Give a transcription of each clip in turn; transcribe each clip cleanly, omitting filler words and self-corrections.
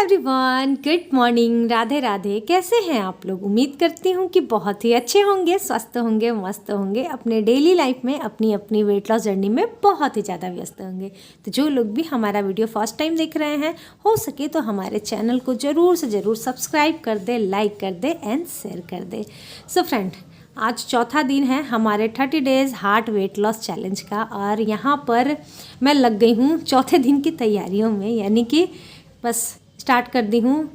Everyone, good morning, Radhe Radhe. कैसे हैं आप लोग? उम्मीद करती हूँ कि बहुत ही अच्छे होंगे, स्वस्थ होंगे, मस्त होंगे, अपने डेली लाइफ में अपनी अपनी वेट लॉस जर्नी में बहुत ही ज़्यादा व्यस्त होंगे। तो जो लोग भी हमारा वीडियो फर्स्ट टाइम देख रहे हैं, हो सके तो हमारे चैनल को ज़रूर से ज़रूर सब्सक्राइब कर दे, लाइक कर दे एंड शेयर कर दे। सो फ्रेंड, आज चौथा दिन है हमारे 30 days heart weight loss challenge का और यहाँ पर मैं लग गई हूँ चौथे दिन की तैयारियों में, यानी कि बस स्टार्ट कर दी हूँ।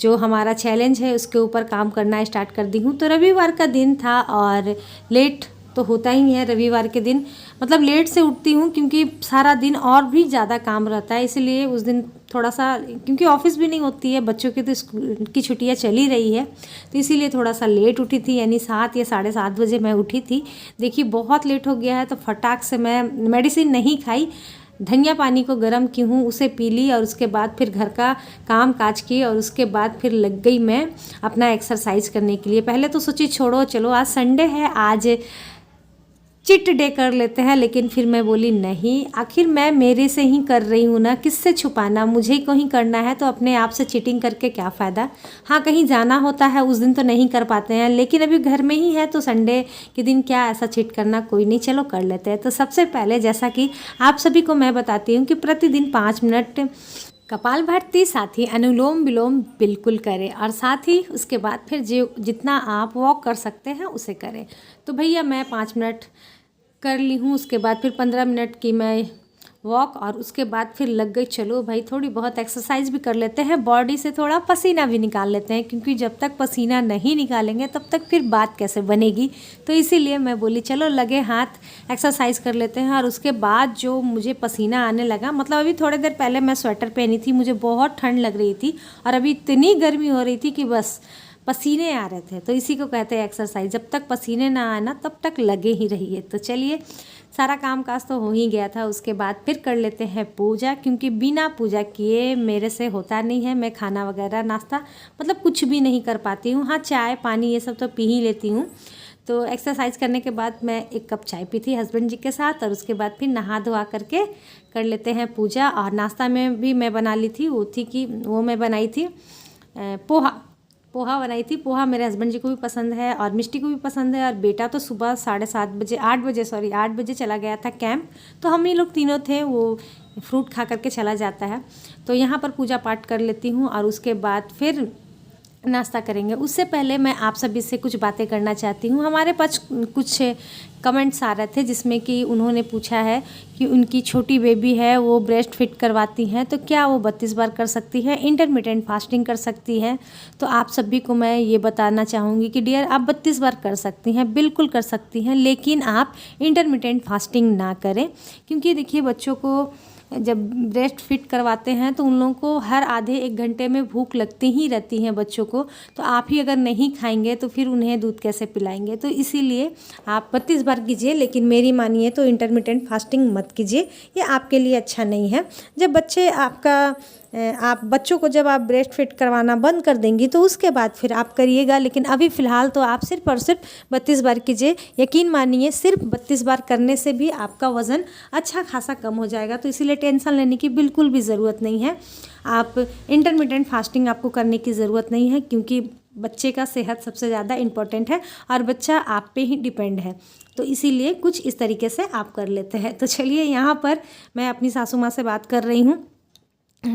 जो हमारा चैलेंज है उसके ऊपर काम करना स्टार्ट कर दी हूँ। तो रविवार का दिन था और लेट तो होता ही है रविवार के दिन, मतलब लेट से उठती हूँ क्योंकि सारा दिन और भी ज़्यादा काम रहता है, इसलिए उस दिन थोड़ा सा, क्योंकि ऑफिस भी नहीं होती है, बच्चों की तो स्कूल की छुट्टियाँ चली रही है, तो इसीलिए थोड़ा सा लेट उठी थी, यानी 7 या 7:30 बजे मैं उठी थी। देखिए बहुत लेट हो गया है, तो फटाक से मैं मेडिसिन नहीं खाई, धनिया पानी को गर्म की हूँ, उसे पी ली और उसके बाद फिर घर का काम काज की और उसके बाद फिर लग गई मैं अपना एक्सरसाइज करने के लिए। पहले तो सोची छोड़ो, चलो आज संडे है, आज चिट डे कर लेते हैं, लेकिन फिर मैं बोली नहीं, आखिर मैं मेरे से ही कर रही हूँ ना, किससे छुपाना, मुझे को ही करना है, तो अपने आप से चीटिंग करके क्या फ़ायदा। हाँ, कहीं जाना होता है उस दिन तो नहीं कर पाते हैं, लेकिन अभी घर में ही है तो संडे के दिन क्या ऐसा चीट करना, कोई नहीं, चलो कर लेते हैं। तो सबसे पहले जैसा कि आप सभी को मैं बताती हूँ कि प्रतिदिन 5 मिनट कपालभाति, साथ ही अनुलोम विलोम बिल्कुल करें और साथ ही उसके बाद फिर जो जितना आप वॉक कर सकते हैं उसे करें। तो भैया मैं 5 मिनट कर ली हूँ, उसके बाद फिर 15 मिनट की मैं वॉक और उसके बाद फिर लग गई चलो भाई थोड़ी बहुत एक्सरसाइज भी कर लेते हैं, बॉडी से थोड़ा पसीना भी निकाल लेते हैं, क्योंकि जब तक पसीना नहीं निकालेंगे तब तक फिर बात कैसे बनेगी। तो इसीलिए मैं बोली चलो लगे हाथ एक्सरसाइज कर लेते हैं। और उसके बाद जो मुझे पसीना आने लगा, मतलब अभी थोड़ी देर पहले मैं स्वेटर पहनी थी, मुझे बहुत ठंड लग रही थी और अभी इतनी गर्मी हो रही थी कि बस पसीने आ रहे थे। तो इसी को कहते हैं एक्सरसाइज, जब तक पसीने ना आए ना तब तक लगे ही रहिए। तो चलिए, सारा काम काज तो हो ही गया था, उसके बाद फिर कर लेते हैं पूजा, क्योंकि बिना पूजा किए मेरे से होता नहीं है। मैं खाना वगैरह नाश्ता मतलब कुछ भी नहीं कर पाती हूँ। हाँ, चाय पानी ये सब तो पी ही लेती हूँ। तो एक्सरसाइज करने के बाद मैं 1 कप चाय पी थी हस्बैंड जी के साथ और उसके बाद फिर नहा धोआ करके कर लेते हैं पूजा। और नाश्ता में भी मैं बना ली थी, वो मैं बनाई थी पोहा बनाई थी। पोहा मेरे हस्बैंड जी को भी पसंद है और मिष्टी को भी पसंद है। और बेटा तो सुबह 8 बजे चला गया था कैंप, तो हम ही लोग तीनों थे, वो फ्रूट खा करके चला जाता है। तो यहाँ पर पूजा पाठ कर लेती हूँ और उसके बाद फिर नाश्ता करेंगे। उससे पहले मैं आप सभी से कुछ बातें करना चाहती हूँ। हमारे पास कुछ कमेंट्स आ रहे थे जिसमें कि उन्होंने पूछा है कि उनकी छोटी बेबी है, वो ब्रेस्ट फिट करवाती हैं, तो क्या वो 32 बार कर सकती है, इंटरमिटेंट फास्टिंग कर सकती हैं? तो आप सभी को मैं ये बताना चाहूँगी कि डियर, आप 32 बार कर सकती हैं, बिल्कुल कर सकती हैं, लेकिन आप इंटरमिटेंट फास्टिंग ना करें। क्योंकि देखिए, बच्चों को जब ब्रेस्ट फिट करवाते हैं तो उन लोगों को हर आधे 1 घंटे में भूख लगती ही रहती है बच्चों को। तो आप ही अगर नहीं खाएंगे तो फिर उन्हें दूध कैसे पिलाएंगे? तो इसीलिए आप 32 बार कीजिए, लेकिन मेरी मानिए तो इंटरमिटेंट फास्टिंग मत कीजिए, ये आपके लिए अच्छा नहीं है। जब आप बच्चों को जब आप ब्रेस्ट फिट करवाना बंद कर देंगी तो उसके बाद फिर आप करिएगा, लेकिन अभी फ़िलहाल तो आप सिर्फ और सिर्फ 32 बार कीजिए। यकीन मानिए, सिर्फ 32 बार करने से भी आपका वज़न अच्छा खासा कम हो जाएगा। तो इसीलिए टेंशन लेने की बिल्कुल भी ज़रूरत नहीं है। आप इंटरमिटेंट फास्टिंग आपको करने की ज़रूरत नहीं है, क्योंकि बच्चे का सेहत सबसे ज़्यादा इम्पॉर्टेंट है और बच्चा आप पे ही डिपेंड है। तो इसीलिए कुछ इस तरीके से आप कर लेते हैं। तो चलिए, यहाँ पर मैं अपनी सासू माँ से बात कर रही हूँ।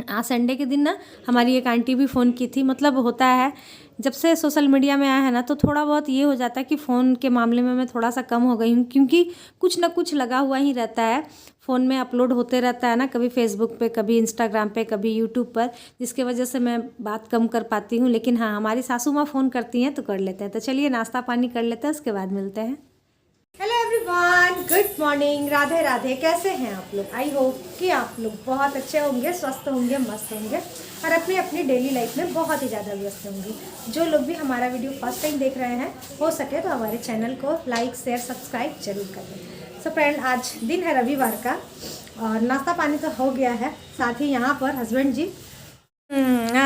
आज संडे के दिन ना हमारी एक आंटी भी फ़ोन की थी। मतलब होता है, जब से सोशल मीडिया में आया है ना, तो थोड़ा बहुत ये हो जाता है कि फ़ोन के मामले में मैं थोड़ा सा कम हो गई हूँ, क्योंकि कुछ ना कुछ लगा हुआ ही रहता है, फ़ोन में अपलोड होते रहता है ना, कभी फेसबुक पे, कभी इंस्टाग्राम पे, कभी यूट्यूब पर, जिसके वजह से मैं बात कम कर पाती हूँ। लेकिन हाँ, हमारी सासू माँ फ़ोन करती हैं तो कर लेते हैं। तो चलिए नाश्ता पानी कर लेते हैं, उसके बाद मिलते हैं। Hello everyone, good morning, Radhe Radhe. कैसे हैं आप लोग? आई होप कि आप लोग बहुत अच्छे होंगे, स्वस्थ होंगे, मस्त होंगे और अपनी अपनी डेली लाइफ में बहुत ही ज़्यादा व्यस्त होंगे। जो लोग भी हमारा वीडियो फर्स्ट टाइम देख रहे हैं, हो सके तो हमारे चैनल को लाइक शेयर सब्सक्राइब जरूर करें। सो फ्रेंड, आज दिन है रविवार का और नाश्ता पानी तो हो गया है। साथ ही यहाँ पर हस्बैंड जी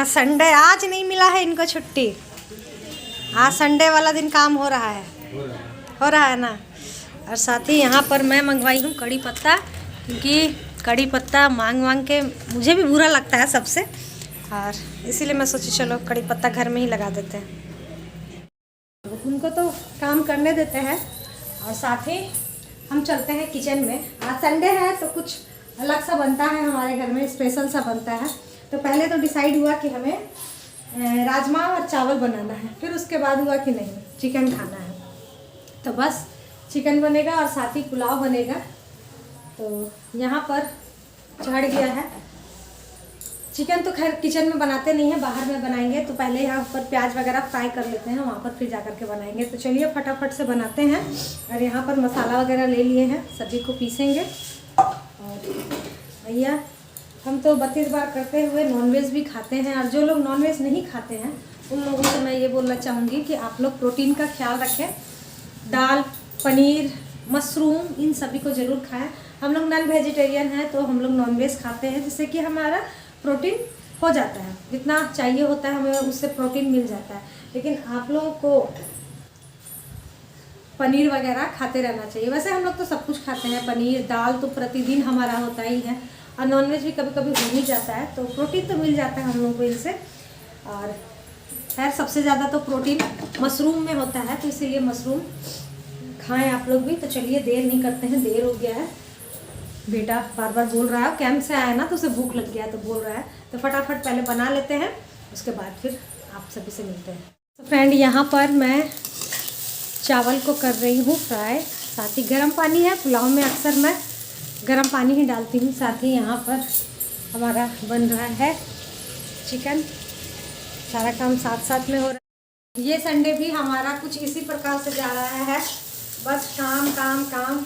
संडे आज नहीं मिला है इनको छुट्टी, आज संडे वाला दिन काम हो रहा है ना। और साथ ही यहाँ पर मैं मंगवाई हूँ कड़ी पत्ता, क्योंकि कड़ी पत्ता मांग के मुझे भी बुरा लगता है सबसे, और इसीलिए मैं सोची चलो कड़ी पत्ता घर में ही लगा देते हैं। उनको तो काम करने देते हैं और साथ ही हम चलते हैं किचन में। आज संडे है तो कुछ अलग सा बनता है हमारे घर में, स्पेशल सा बनता है। तो पहले तो डिसाइड हुआ कि हमें राजमा और चावल बनाना है, फिर उसके बाद हुआ कि नहीं चिकन खाना है। तो बस चिकन बनेगा और साथ ही पुलाव बनेगा। तो यहाँ पर चढ़ गया है चिकन। तो खैर किचन में बनाते नहीं हैं, बाहर में बनाएंगे। तो पहले यहाँ पर प्याज वगैरह फ्राई कर लेते हैं, वहाँ पर फिर जा कर के बनाएंगे। तो चलिए फटाफट से बनाते हैं। और यहाँ पर मसाला वगैरह ले लिए हैं, सब्जी को पीसेंगे। और भैया हम तो 32 बार करते हुए नॉनवेज भी खाते हैं, और जो लोग नॉनवेज नहीं खाते हैं उन लोगों से मैं ये बोलना चाहूँगी कि आप लोग प्रोटीन का ख्याल रखें। दाल, पनीर, मशरूम, इन सभी को ज़रूर खाएँ। हम लोग नॉन वेजिटेरियन हैं तो हम लोग नॉनवेज खाते हैं, जिससे कि हमारा प्रोटीन हो जाता है, जितना चाहिए होता है हमें उससे प्रोटीन मिल जाता है। लेकिन आप लोगों को पनीर वगैरह खाते रहना चाहिए। वैसे हम लोग तो सब कुछ खाते हैं, पनीर, दाल तो प्रतिदिन हमारा होता ही है, और नॉनवेज भी कभी कभी हो ही जाता है। तो प्रोटीन तो मिल जाता है हम लोगों को इनसे। और खैर सबसे ज़्यादा तो प्रोटीन मशरूम में होता है, तो इसीलिए मशरूम खाएँ आप लोग भी। तो चलिए देर नहीं करते हैं, देर हो गया है। बेटा बार बार बोल रहा है, कैंप से आया ना तो उसे भूख लग गया तो बोल रहा है। तो फटाफट पहले बना लेते हैं, उसके बाद फिर आप सभी से मिलते हैं। तो फ्रेंड यहाँ पर मैं चावल को कर रही हूँ फ्राई, साथ ही गर्म पानी है। पुलाव में अक्सर मैं गर्म पानी ही डालती हूँ। साथ ही यहाँ पर हमारा बन रहा है चिकन, सारा काम साथ साथ में हो रहा है। ये संडे भी हमारा कुछ इसी प्रकार से जा रहा है, बस काम काम काम,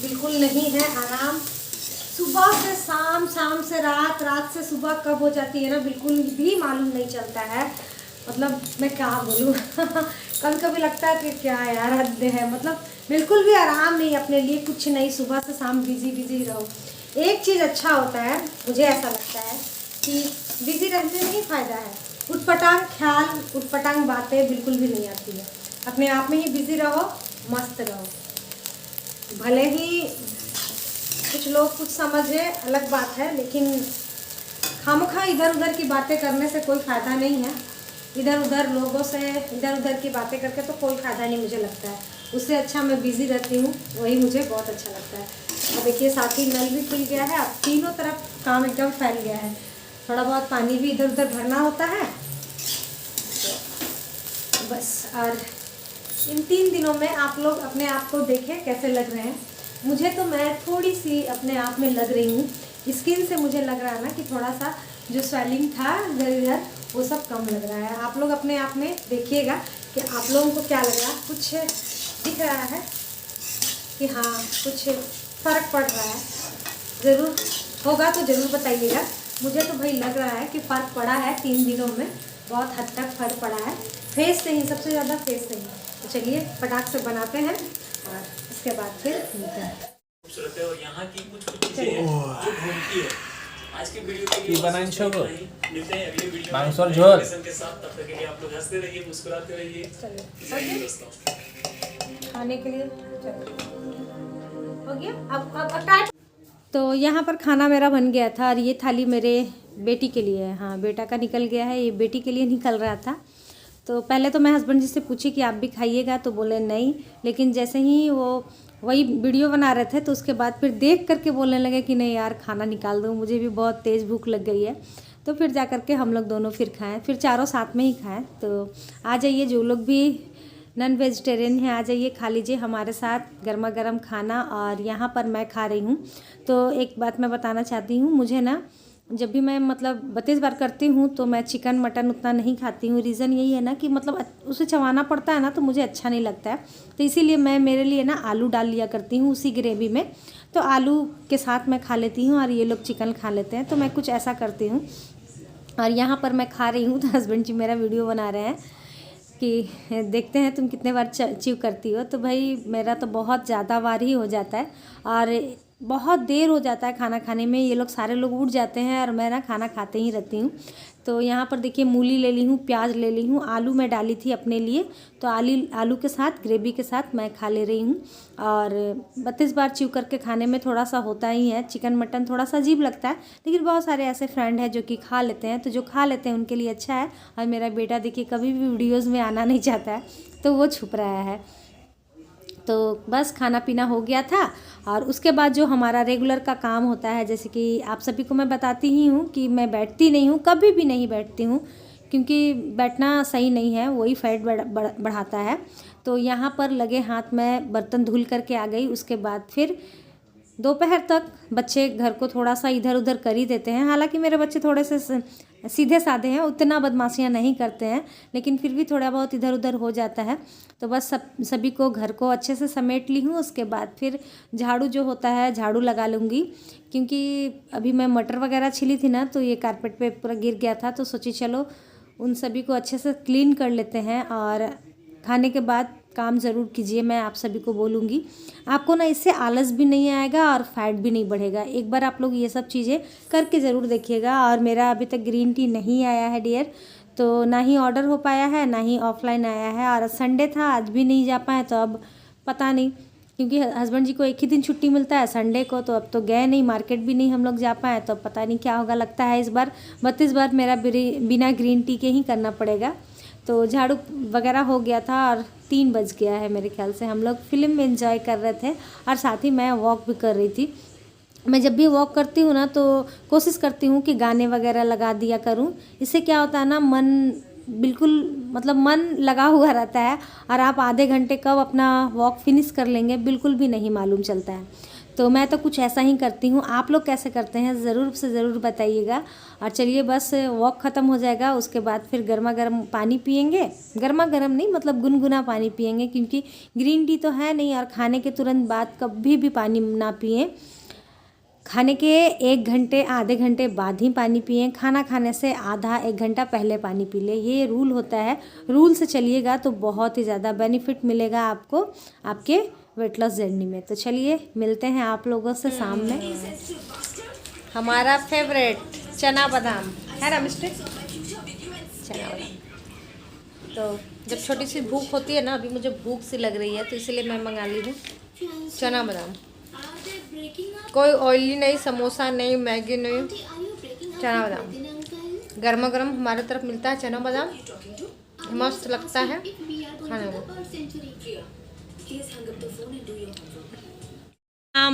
बिल्कुल नहीं है आराम। सुबह से शाम, शाम से रात, रात से सुबह कब हो जाती है ना बिल्कुल भी मालूम नहीं चलता है। मतलब मैं क्या बोलूँ कभी कभी लगता है कि क्या यार हद है, मतलब बिल्कुल भी आराम नहीं, अपने लिए कुछ नहीं, सुबह से शाम बिजी बिजी रहो। एक चीज़ अच्छा होता है, मुझे ऐसा लगता है कि बिजी रहने में ही फ़ायदा है। उटपटांग ख्याल, उटपटांग बातें बिल्कुल भी नहीं आती है। अपने आप में ही बिजी रहो, मस्त रहो। भले ही कुछ लोग कुछ समझे अलग बात है, लेकिन खामखा इधर उधर की बातें करने से कोई फ़ायदा नहीं है। इधर उधर लोगों से इधर उधर की बातें करके तो कोई फ़ायदा नहीं मुझे लगता है। उससे अच्छा मैं बिज़ी रहती हूँ, वही मुझे बहुत अच्छा लगता है। अब देखिए साथ ही नल भी खुल गया है, अब तीनों तरफ काम एकदम फैल गया है। थोड़ा बहुत पानी भी इधर उधर भरना होता है तो बस। और इन 3 दिनों में आप लोग अपने आप को देखें कैसे लग रहे हैं। मुझे तो मैं थोड़ी सी अपने आप में लग रही हूँ, स्किन से मुझे लग रहा है ना कि थोड़ा सा जो स्वेलिंग था इधर इधर वो सब कम लग रहा है। आप लोग अपने आप में देखिएगा कि आप लोगों को क्या लग रहा है, कुछ दिख रहा है कि हाँ कुछ फ़र्क पड़ रहा है। ज़रूर होगा तो ज़रूर बताइएगा। मुझे तो भाई लग रहा है कि फ़र्क पड़ा है 3 दिनों में, बहुत हद तक फ़र्क पड़ा है। फेस से ही, सबसे ज़्यादा फेस से ही। तो चलिए फटाक से बनाते हैं और इसके बाद फिर मिलते हैं। खूबसूरत है और यहाँ की कुछ चीजें हैं जो घूमती है। आज के वीडियो के लिए मिलते हैं अगले वीडियो में के साथ। तब तक के लिए आप लोग हंसते रहिए, मुस्कुराते रहिए। चलिए खाने के लिए हो गया। अब तो यहाँ पर खाना मेरा बन गया था, और ये थाली मेरे बेटी के लिए है। हाँ बेटा का निकल गया है, ये बेटी के लिए निकल रहा था। तो पहले तो मैं हस्बैंड जी से पूछी कि आप भी खाइएगा, तो बोले नहीं। लेकिन जैसे ही वो वही वीडियो बना रहे थे तो उसके बाद फिर देख करके बोलने लगे कि नहीं यार खाना निकाल दो, मुझे भी बहुत तेज़ भूख लग गई है। तो फिर जा कर के हम लोग दोनों फिर खाएँ, फिर चारों साथ में ही खाएँ। तो आ जाइए, जो लोग भी नॉन वेजिटेरियन हैं आ जाइए, खा लीजिए हमारे साथ गर्मा गर्म खाना। और यहाँ पर मैं खा रही हूँ। तो एक बात मैं बताना चाहती हूँ, मुझे ना जब भी मैं मतलब 32 बार करती हूँ तो मैं चिकन मटन उतना नहीं खाती हूँ। रीज़न यही है ना कि मतलब उसे चबाना पड़ता है ना, तो मुझे अच्छा नहीं लगता है। तो इसीलिए मैं मेरे लिए ना आलू डाल लिया करती हूँ उसी ग्रेवी में। तो आलू के साथ मैं खा लेती हूँ और ये लोग चिकन खा लेते हैं, तो मैं कुछ ऐसा करती हूँ। और यहाँ पर मैं खा रही हूँ तो हस्बैंड जी मेरा वीडियो बना रहे हैं कि देखते हैं तुम कितने बार च्यू करती हो। तो भाई मेरा तो बहुत ज़्यादा बार ही हो जाता है। और बहुत देर हो जाता है खाना खाने में, ये लोग सारे लोग उठ जाते हैं और मैं ना खाना खाते ही रहती हूँ। तो यहाँ पर देखिए मूली ले ली हूँ, प्याज ले ली हूँ, आलू मैं डाली थी अपने लिए, तो आलू के साथ ग्रेवी के साथ मैं खा ले रही हूँ। और 32 बार च्यू करके खाने में थोड़ा सा होता ही है, चिकन मटन थोड़ा सा अजीब लगता है, लेकिन बहुत सारे ऐसे फ्रेंड हैं जो कि खा लेते हैं, तो जो खा लेते हैं उनके लिए अच्छा है। और मेरा बेटा देखिए कभी भी वीडियोज़ में आना नहीं चाहता है, तो वो छुप रहा है। तो बस खाना पीना हो गया था और उसके बाद जो हमारा रेगुलर का काम होता है, जैसे कि आप सभी को मैं बताती ही हूँ कि मैं बैठती नहीं हूँ, कभी भी नहीं बैठती हूँ, क्योंकि बैठना सही नहीं है, वही फैट बढ़ाता है। तो यहाँ पर लगे हाथ मैं बर्तन धुल करके आ गई। उसके बाद फिर दोपहर तक बच्चे घर को थोड़ा सा इधर उधर कर ही देते हैं। हालांकि मेरे बच्चे थोड़े से सीधे साधे हैं, उतना बदमाशियां नहीं करते हैं, लेकिन फिर भी थोड़ा बहुत इधर उधर हो जाता है। तो बस सभी को घर को अच्छे से समेट ली हूँ। उसके बाद फिर झाड़ू जो होता है झाड़ू लगा लूँगी, क्योंकि अभी मैं मटर वगैरह छिली थी ना, तो ये कारपेट पे पूरा गिर गया था, तो सोची चलो उन सभी को अच्छे से क्लीन कर लेते हैं। और खाने के बाद काम ज़रूर कीजिए, मैं आप सभी को बोलूँगी। आपको ना इससे आलस भी नहीं आएगा और फैट भी नहीं बढ़ेगा। एक बार आप लोग ये सब चीज़ें करके ज़रूर देखिएगा। और मेरा अभी तक ग्रीन टी नहीं आया है डियर, तो ना ही ऑर्डर हो पाया है, ना ही ऑफलाइन आया है। और संडे था, आज भी नहीं जा पाए, तो अब पता नहीं, क्योंकि हस्बैंड जी को एक ही दिन छुट्टी मिलता है संडे को, तो अब तो गए नहीं, मार्केट भी नहीं हम लोग जा पाए, तो पता नहीं क्या होगा। लगता है इस बार 32 बार मेरा बिना ग्रीन टी के ही करना पड़ेगा। तो झाड़ू वगैरह हो गया था और 3 बज गया है मेरे ख्याल से। हम लोग फिल्म में एंजॉय कर रहे थे और साथ ही मैं वॉक भी कर रही थी। मैं जब भी वॉक करती हूँ ना, तो कोशिश करती हूँ कि गाने वगैरह लगा दिया करूँ। इससे क्या होता है ना, मन बिल्कुल मतलब मन लगा हुआ रहता है और आप आधे घंटे कब अपना वॉक फिनिश कर लेंगे बिल्कुल भी नहीं मालूम चलता है। तो मैं तो कुछ ऐसा ही करती हूँ। आप लोग कैसे करते हैं ज़रूर से ज़रूर बताइएगा। और चलिए बस वॉक ख़त्म हो जाएगा, उसके बाद फिर गर्मा गर्म पानी पियेंगे। गर्मा गर्म नहीं, मतलब गुनगुना पानी पियेंगे, क्योंकि ग्रीन टी तो है नहीं। और खाने के तुरंत बाद कभी भी पानी ना पिएं, खाने के 1 घंटे आधे घंटे बाद ही पानी पिएं। खाना खाने से आधा 1 घंटा पहले पानी पी लें, ये रूल होता है। रूल से चलिएगा तो बहुत ही ज़्यादा बेनिफिट मिलेगा आपको आपके वेट लॉस जर्नी में। तो चलिए मिलते हैं आप लोगों से शाम में। हमारा फेवरेट चना बादाम है ना मिस्टर, चना बादाम। तो जब छोटी सी भूख होती है ना, अभी मुझे भूख सी लग रही है, तो इसलिए मैं मंगा ली हूँ चना बादाम। कोई ऑयली नहीं, समोसा नहीं, मैगी नहीं, चना बादाम गर्मा गर्म हमारे तरफ मिलता है। चना बादाम मस्त लगता है खाने में।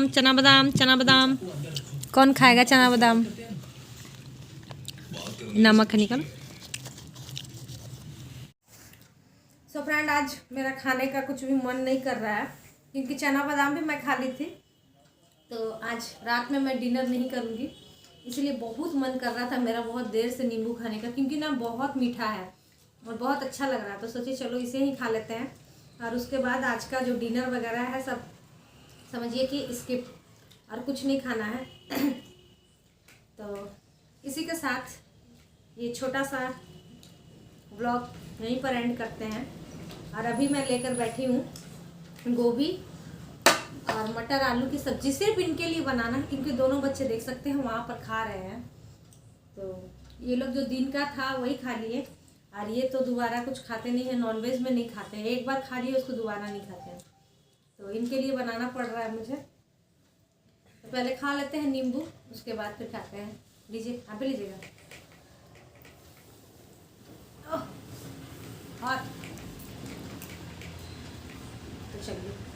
चना बादाम, चना बादाम कौन खाएगा? चना बादाम नमक निकल। सो फ्रेंड, आज मेरा खाने का कुछ भी मन नहीं कर रहा है, क्योंकि चना बादाम भी मैं खा ली थी। तो आज रात में मैं डिनर नहीं करूँगी, इसलिए बहुत मन कर रहा था मेरा बहुत देर से नींबू खाने का, क्योंकि ना बहुत मीठा है और बहुत अच्छा लग रहा है। तो सोचिए चलो इसे ही खा लेते हैं। और उसके बाद आज का जो डिनर वगैरह है सब समझिए कि स्किप, और कुछ नहीं खाना है। तो इसी के साथ ये छोटा सा व्लॉग यहीं पर एंड करते हैं। और अभी मैं लेकर बैठी हूँ गोभी और मटर आलू की सब्जी, सिर्फ इनके लिए बनाना है, क्योंकि दोनों बच्चे देख सकते हैं वहाँ पर खा रहे हैं। तो ये लोग जो दिन का था वही खा लिए, और ये तो दोबारा कुछ खाते नहीं है, नॉनवेज में नहीं खाते हैं, एक बार खा लिए उसको दोबारा नहीं खाते हैं। तो इनके लिए बनाना पड़ रहा है मुझे। तो पहले खा लेते हैं नींबू, उसके बाद फिर खाते हैं। लीजिए, आप भी लीजिएगा। और तो चलिए।